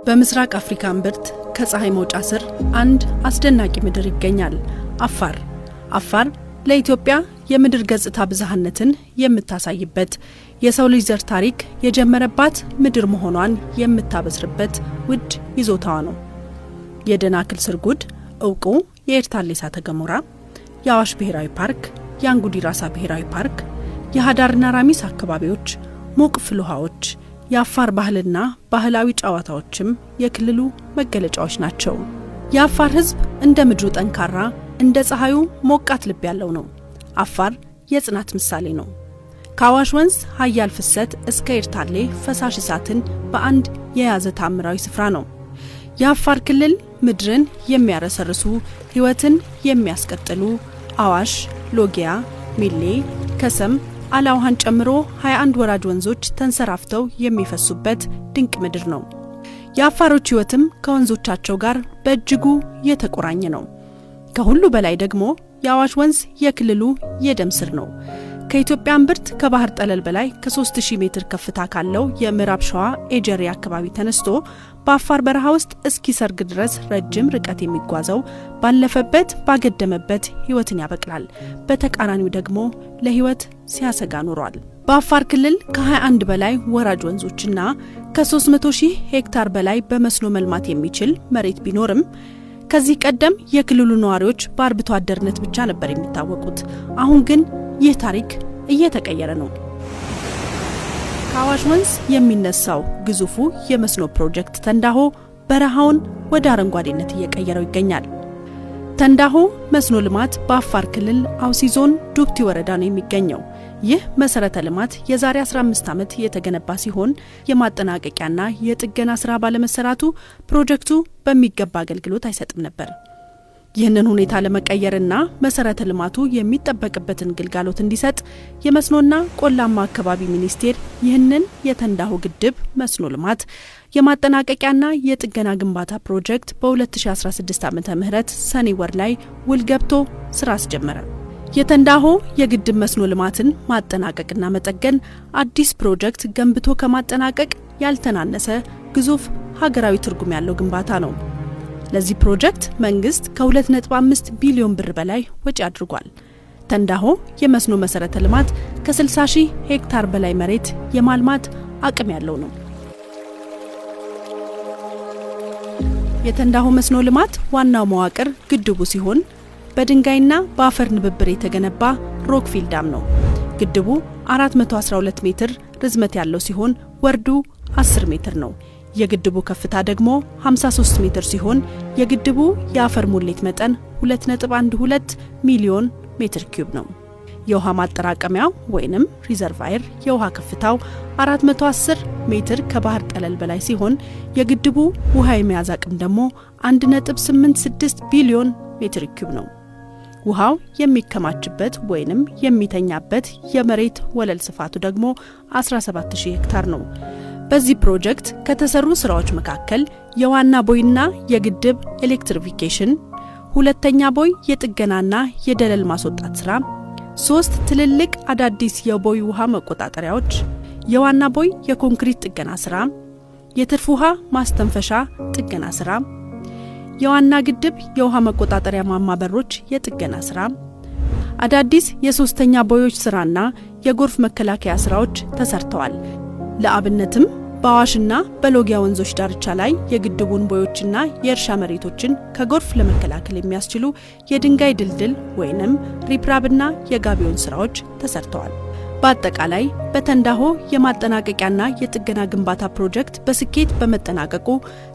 በምስራቅ አፍሪካ እምብርት ከፀሐይ መውጫ ስር አንድ አስደናቂ ምድር ይገኛል። አፋር ለኢትዮጵያ የምድር ገጽታ ብዝሃነትን የምታሳይበት የሰው ልጅ ዘር ታሪክ የጀመረባት ምድር መሆኗን የምታበስርበት ውድ ይዞታዋ ነው። የደናክል ስርጉድ፣ እውቁ የኤርታሌ እሳተ ገሞራ፣ የአዋሽ ብሔራዊ ፓርክ፣ የአንጉዲ ራሳ ብሔራዊ ፓርክ፣ የሃዳርና ራሚስ አካባቢዎች፣ ሞቅ ፍልውሃዎች፣ የአፋር ባህልና ባህላዊ ጨዋታዎችም የክልሉ መገለጫዎች ናቸው። የአፋር ሕዝብ እንደ ምድሩ ጠንካራ፣ እንደ ፀሐዩ ሞቃት ልብ ያለው ነው። አፋር የጽናት ምሳሌ ነው። ከአዋሽ ወንዝ ኃያል ፍሰት እስከ ኤርታሌ ፈሳሽ እሳትን በአንድ የያዘ ታምራዊ ስፍራ ነው። የአፋር ክልል ምድርን የሚያረሰርሱ፣ ሕይወትን የሚያስቀጥሉ አዋሽ፣ ሎጊያ፣ ሚሌ፣ ከሰም፣ አላውሃን ጨምሮ 21 ወራጅ ወንዞች ተንሰራፍተው የሚፈሱበት ድንቅ ምድር ነው። የአፋሮች ሕይወትም ከወንዞቻቸው ጋር በእጅጉ የተቆራኘ ነው። ከሁሉ በላይ ደግሞ የአዋሽ ወንዝ የክልሉ የደም ስር ነው። ከኢትዮጵያ እምብርት ከባህር ጠለል በላይ ከ3000 ሜትር ከፍታ ካለው የምዕራብ ሸዋ ኤጀሬ አካባቢ ተነስቶ በአፋር በረሃ ውስጥ እስኪሰርግ ድረስ ረጅም ርቀት የሚጓዘው ባለፈበት ባገደመበት ሕይወትን ያበቅላል። በተቃራኒው ደግሞ ለሕይወት ሲያሰጋ ኖሯል። በአፋር ክልል ከ21 በላይ ወራጅ ወንዞችና ከ300,000 ሄክታር በላይ በመስኖ መልማት የሚችል መሬት ቢኖርም ከዚህ ቀደም የክልሉ ነዋሪዎች በአርብቶ አደርነት ብቻ ነበር የሚታወቁት። አሁን ግን ይህ ታሪክ እየተቀየረ ነው። ከአዋሽ ወንዝ የሚነሳው ግዙፉ የመስኖ ፕሮጀክት ተንዳሆ በረሃውን ወደ አረንጓዴነት እየቀየረው ይገኛል። ተንዳሆ መስኖ ልማት በአፋር ክልል አውሲ ዞን ዱብቲ ወረዳ ነው የሚገኘው። ይህ መሰረተ ልማት የዛሬ 15 ዓመት የተገነባ ሲሆን የማጠናቀቂያና የጥገና ስራ ባለመሰራቱ ፕሮጀክቱ በሚገባ አገልግሎት አይሰጥም ነበር። ይህንን ሁኔታ ለመቀየርና መሰረተ ልማቱ የሚጠበቅበትን ግልጋሎት እንዲሰጥ የመስኖና ቆላማ አካባቢ ሚኒስቴር ይህንን የተንዳሆ ግድብ መስኖ ልማት የማጠናቀቂያና የጥገና ግንባታ ፕሮጀክት በ2016 ዓ.ም ሰኔ ወር ላይ ውል ገብቶ ስራ አስጀመረ። የተንዳሆ የግድብ መስኖ ልማትን ማጠናቀቅና መጠገን አዲስ ፕሮጀክት ገንብቶ ከማጠናቀቅ ያልተናነሰ ግዙፍ ሀገራዊ ትርጉም ያለው ግንባታ ነው። ለዚህ ፕሮጀክት መንግስት ከ2.5 ቢሊዮን ብር በላይ ወጪ አድርጓል። ተንዳሆ የመስኖ መሰረተ ልማት ከ60,000 ሄክታር በላይ መሬት የማልማት አቅም ያለው ነው። የተንዳሆ መስኖ ልማት ዋናው መዋቅር ግድቡ ሲሆን በድንጋይና በአፈር ንብብር የተገነባ ሮክፊል ዳም ነው። ግድቡ 412 ሜትር ርዝመት ያለው ሲሆን ወርዱ 10 ሜትር ነው። የግድቡ ከፍታ ደግሞ 53 ሜትር ሲሆን የግድቡ የአፈር ሙሌት መጠን 2.12 ሚሊዮን ሜትር ኪዩብ ነው። የውሃ ማጠራቀሚያው ወይንም ሪዘርቫየር የውሃ ከፍታው 410 ሜትር ከባህር ጠለል በላይ ሲሆን የግድቡ ውሃ የመያዝ አቅም ደግሞ 1.86 ቢሊዮን ሜትር ኪዩብ ነው። ውሃው የሚከማችበት ወይንም የሚተኛበት የመሬት ወለል ስፋቱ ደግሞ 17000 ሄክታር ነው። በዚህ ፕሮጀክት ከተሰሩ ስራዎች መካከል የዋና ቦይና የግድብ ኤሌክትሪፊኬሽን፣ ሁለተኛ ቦይ የጥገናና የደለል ማስወጣት ስራ፣ 3 ትልልቅ አዳዲስ የቦይ ውሃ መቆጣጠሪያዎች፣ የዋና ቦይ የኮንክሪት ጥገና ስራ፣ የትርፍ ውሃ ማስተንፈሻ ጥገና ስራ፣ የዋና ግድብ የውሃ መቆጣጠሪያ ማማ በሮች የጥገና ስራ፣ አዳዲስ የሶስተኛ ቦዮች ስራና የጎርፍ መከላከያ ስራዎች ተሰርተዋል። ለአብነትም በአዋሽና በሎጊያ ወንዞች ዳርቻ ላይ የግድቡን ቦዮችና የእርሻ መሬቶችን ከጎርፍ ለመከላከል የሚያስችሉ የድንጋይ ድልድል ወይንም ሪፕራብና የጋቢዮን ስራዎች ተሰርተዋል። በአጠቃላይ በተንዳሆ የማጠናቀቂያና የጥገና ግንባታ ፕሮጀክት በስኬት በመጠናቀቁ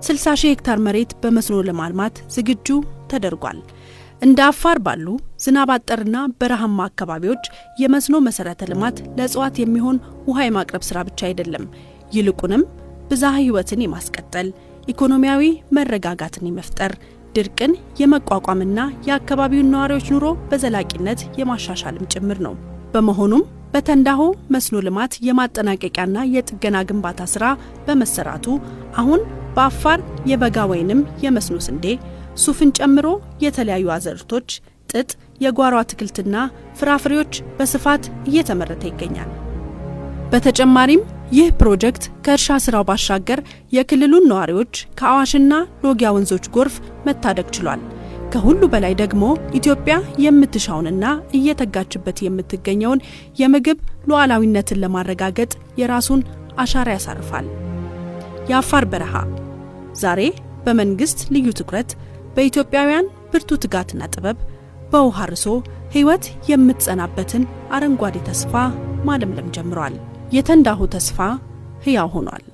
60,000 ሄክታር መሬት በመስኖ ለማልማት ዝግጁ ተደርጓል። እንደ አፋር ባሉ ዝናብ አጠርና በረሃማ አካባቢዎች የመስኖ መሰረተ ልማት ለእጽዋት የሚሆን ውሃ የማቅረብ ስራ ብቻ አይደለም፣ ይልቁንም ብዝሃ ሕይወትን የማስቀጠል፣ ኢኮኖሚያዊ መረጋጋትን የመፍጠር፣ ድርቅን የመቋቋምና የአካባቢውን ነዋሪዎች ኑሮ በዘላቂነት የማሻሻልም ጭምር ነው። በመሆኑም በተንዳሆ መስኖ ልማት የማጠናቀቂያና የጥገና ግንባታ ስራ በመሰራቱ አሁን በአፋር የበጋ ወይንም የመስኖ ስንዴ፣ ሱፍን ጨምሮ የተለያዩ አዝርዕቶች፣ ጥጥ፣ የጓሮ አትክልትና ፍራፍሬዎች በስፋት እየተመረተ ይገኛል። በተጨማሪም ይህ ፕሮጀክት ከእርሻ ስራው ባሻገር የክልሉን ነዋሪዎች ከአዋሽና ሎጊያ ወንዞች ጎርፍ መታደግ ችሏል። ከሁሉ በላይ ደግሞ ኢትዮጵያ የምትሻውንና እየተጋችበት የምትገኘውን የምግብ ሉዓላዊነትን ለማረጋገጥ የራሱን አሻራ ያሳርፋል። የአፋር በረሃ ዛሬ በመንግስት ልዩ ትኩረት፣ በኢትዮጵያውያን ብርቱ ትጋትና ጥበብ በውሃ ርሶ ሕይወት የምትጸናበትን አረንጓዴ ተስፋ ማለምለም ጀምሯል። የተንዳሆ ተስፋ ሕያው ሆኗል።